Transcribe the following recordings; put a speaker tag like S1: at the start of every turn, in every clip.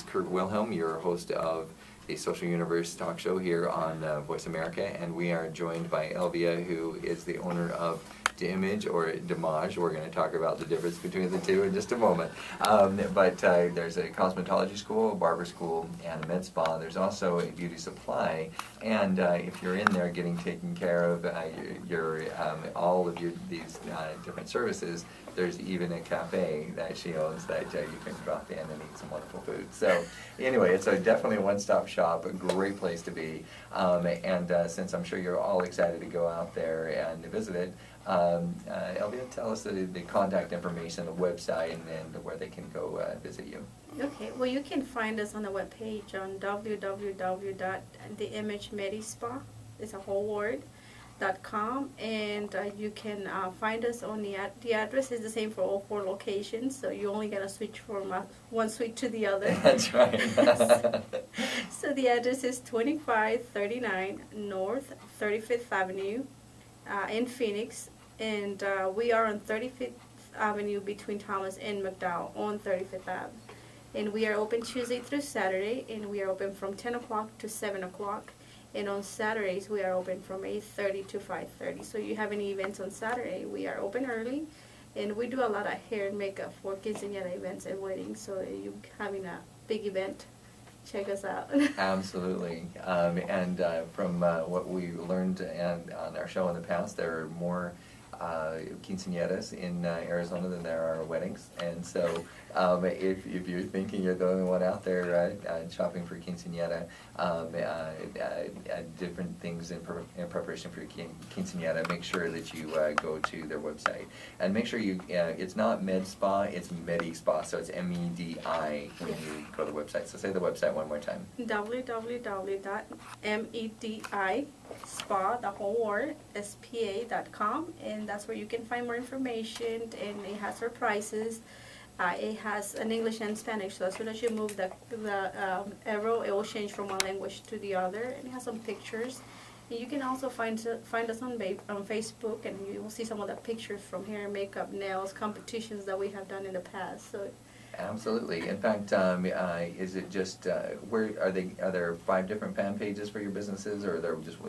S1: is Kurt Wilhelm, your host of the Social Universe talk show here on Voice America, and we are joined by Elvia, who is the owner of Image or Damage. We're going to talk about the difference between the two in just a moment. But there's a cosmetology school, a barber school, and a med spa. There's also a beauty supply, and if you're in there getting taken care of all of these different services, there's even a cafe that she owns that you can drop in and eat some wonderful food. So anyway, it's definitely a one-stop shop, a great place to be. And since I'm sure you're all excited to go out there and visit it, Elvia, tell us the contact information, the website, and where they can go visit you.
S2: Okay, well, you can find us on the webpage on www.theimagemedispa, it's a whole word, .com, and you can find us on the address is the same for all 4 locations, so you only gotta switch from one suite to the other.
S1: That's right.
S2: So the address is 2539 North 35th Avenue in Phoenix, and we are on 35th Avenue between Thomas and McDowell on 35th Ave. And we are open Tuesday through Saturday, and we are open from 10 o'clock to 7 o'clock. And on Saturdays, we are open from 8:30 to 5:30. So you have any events on Saturday, we are open early. And we do a lot of hair and makeup for quinceañera events and weddings. So if you're having a big event, check us out.
S1: Absolutely. And from what we learned on our show in the past, there are more quinceañeras in Arizona than there are weddings, and so if you're thinking you're the only one out there shopping for quinceañera, different things in preparation for your quinceañera, make sure that you go to their website, and make sure it's not Med Spa, it's Medi Spa, so it's MEDI when you go to the website. So say the website one more time. www.medispa, the whole word, spa.com, and that's where you can find more information, and it has our prices. It has an English and Spanish, so as soon as you move the arrow, it will change from one language to the other, and it has some pictures. And you can also find us on Facebook, and you will see some of the pictures from hair, makeup, nails, competitions that we have done in the past. So. Absolutely. In fact, is it just where are there 5 different fan pages for your businesses, or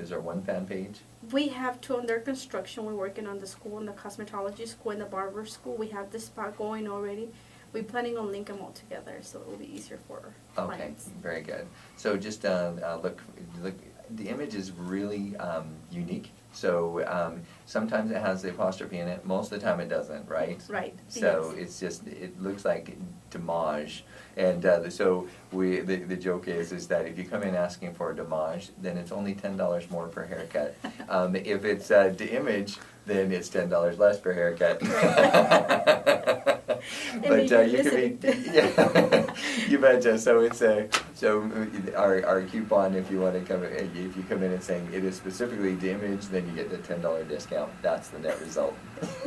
S1: is there one fan page?
S2: We have 2 under construction. We're working on the school, and the cosmetology school, and the barber school. We have the spot going already. We're planning on linking them all together, so it will be easier for clients.
S1: Okay, very good. So just look. The image is really unique. So sometimes it has the apostrophe in it. Most of the time it doesn't, right?
S2: Right.
S1: So
S2: yes.
S1: it looks like Damage, and so the joke is that if you come in asking for a Damage, then it's only $10 more per haircut. If it's the image, then it's $10 less per haircut. But you can be, yeah, you betcha. So it's our coupon, if you want to if you come in and saying it is specifically the image, then you get the $10 discount. That's the net result.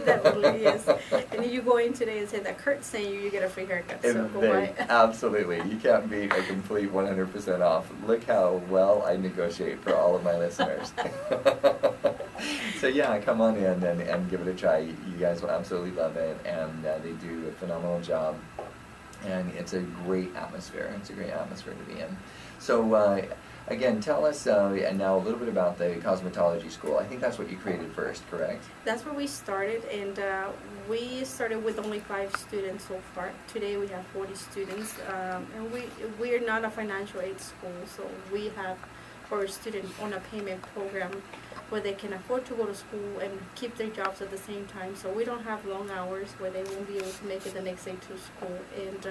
S2: Definitely, yes. And if you go in today and say that Kurt's saying you get a free haircut, so go buy it.
S1: Absolutely, you can't beat a complete 100% off. Look how well I negotiate for all of my listeners. So yeah, come on in and give it a try. You guys will absolutely love it, and they do a phenomenal job, and it's a great atmosphere. It's a great atmosphere to be in. So again, tell us and now a little bit about the cosmetology school. I think that's what you created first, correct?
S2: That's where we started, and we started with only 5 students so far. Today we have 40 students, and we are not a financial aid school, so we have our students on a payment program where they can afford to go to school and keep their jobs at the same time. So we don't have long hours where they won't be able to make it the next day to school. And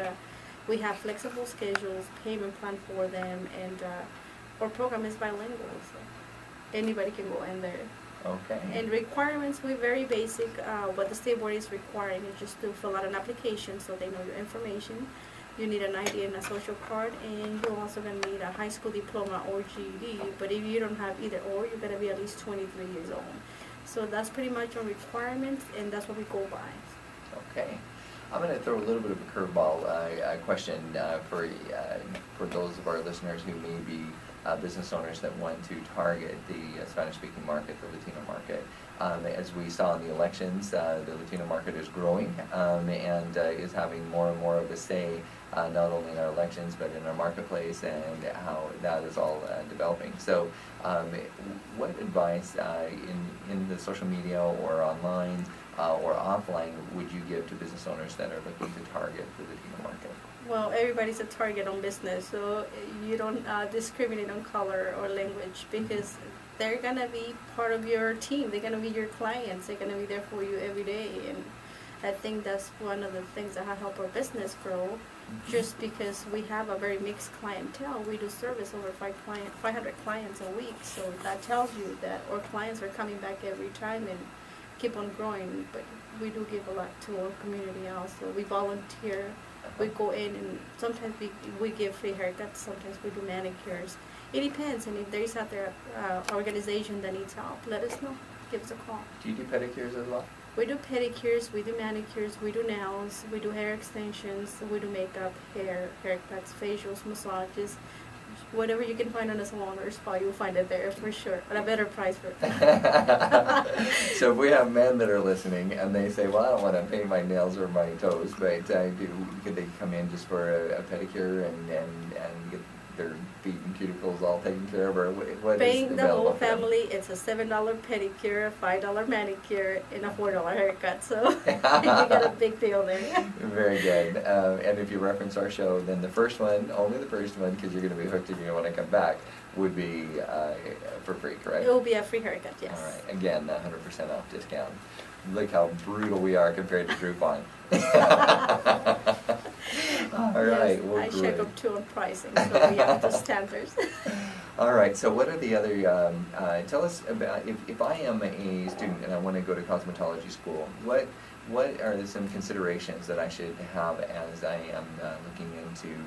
S2: we have flexible schedules, payment plan for them, and our program is bilingual, so anybody can go in there.
S1: Okay.
S2: And requirements, we're very basic. What the state board is requiring is just to fill out an application so they know your information. You need an ID and a social card, and you're also going to need a high school diploma or GED. But if you don't have either or, you're going to be at least 23 years old. So that's pretty much our requirements, and that's what we go by.
S1: Okay. I'm going to throw a little bit of a curveball question for those of our listeners who may be business owners that want to target the Spanish-speaking market, the Latino market. As we saw in the elections, the Latino market is growing and is having more and more of a say, not only in our elections but in our marketplace and how that is all developing. So what advice in the social media or online or offline would you give to business owners that are looking to target the Latino market?
S2: Well, everybody's a target on business, so you don't discriminate on color or language, because they're going to be part of your team. They're going to be your clients. They're going to be there for you every day. And I think that's one of the things that help our business grow, just because we have a very mixed clientele. We do service over 500 clients a week, so that tells you that our clients are coming back every time and keep on growing. But we do give a lot to our community also. We volunteer. We go in, and sometimes we give free haircuts, sometimes we do manicures. It depends, and if there is out there organization that needs help, let us know. Give us a call.
S1: Do you do pedicures as well?
S2: We do pedicures, we do manicures, we do nails, we do hair extensions, we do makeup, haircuts, facials, massages. Whatever you can find on a salon or spa, you'll find it there for sure, at a better price for it.
S1: So if we have men that are listening and they say, well, I don't want to paint my nails or my toes, but could they come in just for a pedicure and get their feet and cuticles all taken care of, or what
S2: Paying
S1: is
S2: the whole
S1: available for them?
S2: family, it's a $7 pedicure, a $5 manicure, and a $4 haircut. So you got a big deal there.
S1: Very good. And if you reference our show, then the first one, only the first one, because you're going to be hooked and you're going to want to come back, would be for free, correct?
S2: It will be a free haircut, yes.
S1: All right. Again, 100% off discount. Look how brutal we are compared to Groupon. All right.
S2: Yes,
S1: Well,
S2: I
S1: great.
S2: check up too on pricing, so we have the standards.
S1: All right. So what are the other? Tell us about if I am a student and I want to go to cosmetology school. What are some considerations that I should have as I am looking into?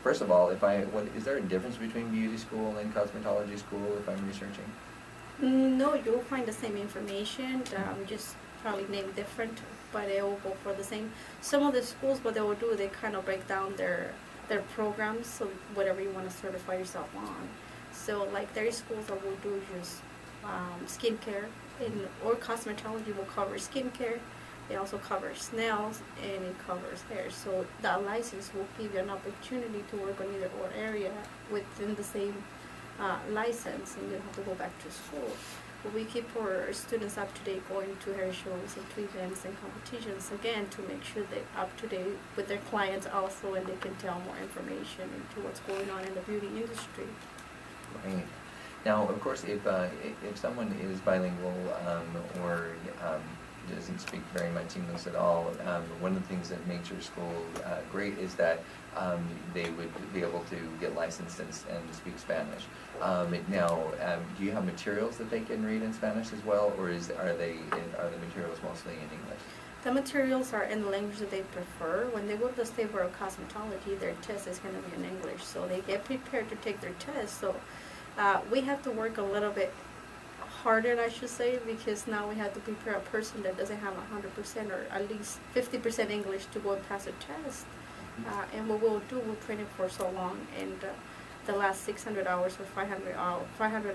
S1: First of all, is there a difference between beauty school and cosmetology school if I'm researching?
S2: No, you'll find the same information, just probably named different, but they all go for the same. Some of the schools, what they will do, they kind of break down their programs, so whatever you want to certify yourself on. So like there is schools that will do just skincare, or cosmetology will cover skincare. It also covers nails and it covers hair. So that license will give you an opportunity to work on either or area within the same license, and you don't have to go back to school. But we keep our students up to date, going to hair shows and to events and competitions, again, to make sure they're up to date with their clients also, and they can tell more information into what's going on in the beauty industry.
S1: Right. Now, of course, if someone is bilingual or doesn't speak very much English at all, one of the things that makes your school great is that they would be able to get licensed and speak Spanish. Now, do you have materials that they can read in Spanish as well, or are the materials mostly in English?
S2: The materials are in the language that they prefer. When they go to the State Board of Cosmetology, their test is going to be in English, so they get prepared to take their test. So we have to work a little bit harder, I should say, because now we have to prepare a person that doesn't have 100% or at least 50% English to go and pass a test. And what we'll do, we'll train it for so long, and the last 600 hours or 500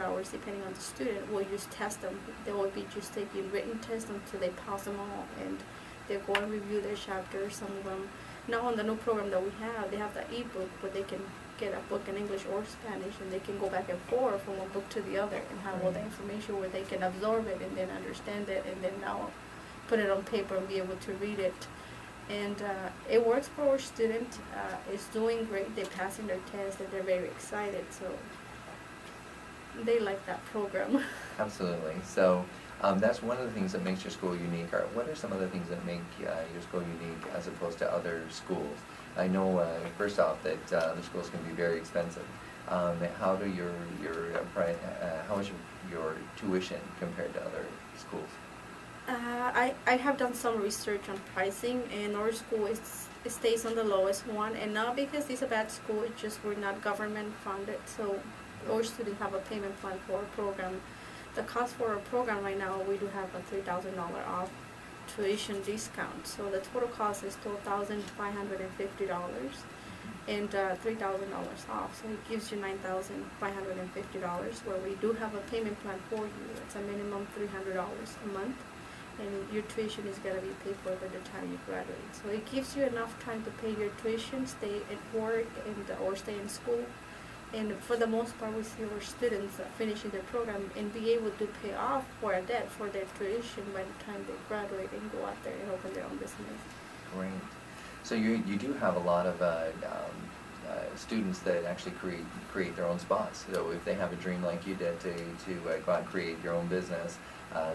S2: hours, depending on the student, we'll just test them. They will be just taking written tests until they pass them all, and they go and review their chapters. Some of them, now on the new program that we have, they have the e-book, where they can get a book in English or Spanish, and they can go back and forth from one book to the other and have all the information where they can absorb it and then understand it, and then now put it on paper and be able to read it. And it works for our student. It's doing great. They're passing their test, and they're very excited. So they like that program.
S1: Absolutely. So that's one of the things that makes your school unique. What are some of the things that make your school unique as opposed to other schools? I know, first off, that the schools can be very expensive. How is your tuition compared to other schools?
S2: I have done some research on pricing, and our school it stays on the lowest one, and not because it's a bad school, it's just we're not government funded, so our students have a payment plan for our program. The cost for our program right now, we do have a $3,000 off tuition discount, so the total cost is $12,550, and $3,000 off. So it gives you $9,550, where we do have a payment plan for you. It's a minimum $300 a month, and your tuition is going to be paid for by the time you graduate. So it gives you enough time to pay your tuition, stay at work, and or stay in school. And for the most part, we see our students finishing their program and be able to pay off for a debt for their tuition by the time they graduate and go out there and open their own business.
S1: Great. So you do have a lot of students that actually create their own spots. So if they have a dream like you did to go out and create your own business.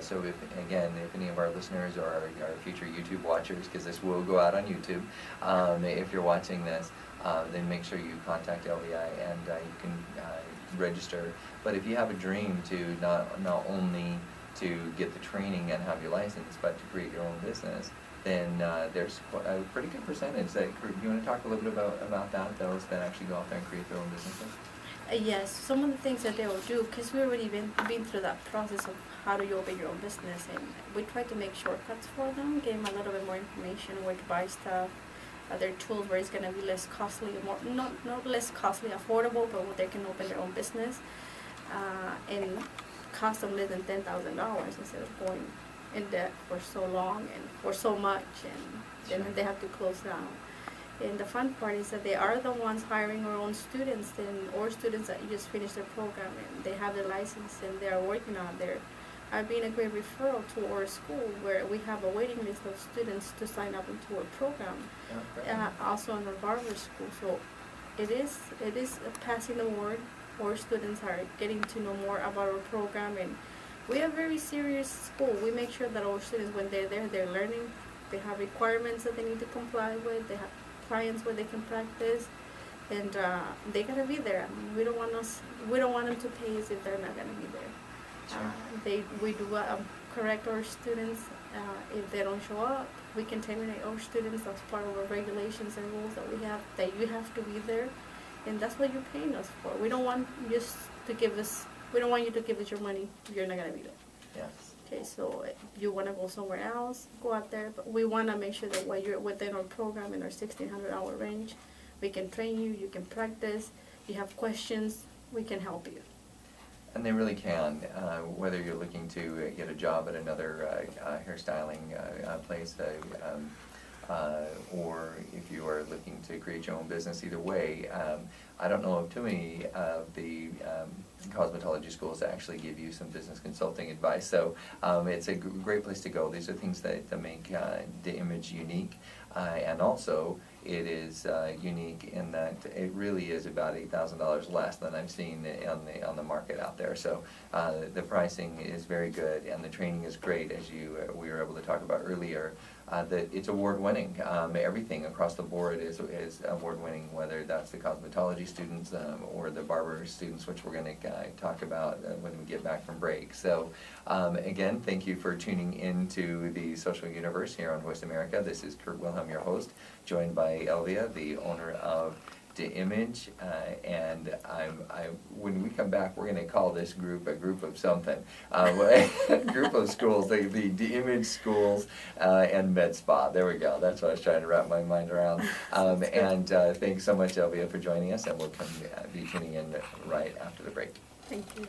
S1: So if any of our listeners or our future YouTube watchers, because this will go out on YouTube, if you're watching this, then make sure you contact LVI and you can register. But if you have a dream to not only to get the training and have your license, but to create your own business, then there's a pretty good percentage that you want to talk a little bit about that, those that actually go out there and create their own businesses?
S2: Yes, some of the things that they will do, because we've already been through that process of how do you open your own business, and we try to make shortcuts for them, give them a little bit more information where to buy stuff, other tools where it's going to be less costly, not less costly, affordable, but where they can open their own business and cost them less than $10,000 instead of going in debt for so long and for so much, and then they have to close down. And the fun part is that they are the ones hiring our own students, or students that just finished their program and they have their license and they are working out there. Are being a great referral to our school, where we have a waiting list of students to sign up into our program. Also in our barber school. So it is passing the word. Our students are getting to know more about our program, and we are a very serious school. We make sure that our students, when they're there, they're learning. They have requirements that they need to comply with. They have clients where they can practice, and they gotta be there. I mean, we don't want them to pay us if they're not gonna be there. We do correct our students if they don't show up. We can terminate our students. That's part of our regulations and rules that we have, that you have to be there, and that's what you're paying us for. We don't want you to give us your money if you're not gonna be there.
S1: Yes.
S2: Okay, so if you want to go somewhere else, go out there, but we want to make sure that while you're within our program in our 1,600-hour range, we can train you, you can practice, you have questions, we can help you.
S1: And they really can, whether you're looking to get a job at another hairstyling place, or if you are looking to create your own business, either way. I don't know of too many of the cosmetology schools that actually give you some business consulting advice, so it's a great place to go. These are things that make the image unique, and also it is unique in that it really is about $8,000 less than I've seen on the market out there. So the pricing is very good, and the training is great, as we were able to talk about earlier. That it's award-winning. Everything across the board is award-winning, whether that's the cosmetology students or the barber students, which we're going to talk about when we get back from break. So again, thank you for tuning into the Social Universe here on Voice America. This is Kurt Wilhelm, your host, joined by Elvia, the owner of The Image, and when we come back, we're going to call this group a group of something, a group of schools, the Image schools and Med Spa. There we go. That's what I was trying to wrap my mind around. And thanks so much, Elvia, for joining us, and we'll be tuning in right after the break.
S2: Thank you.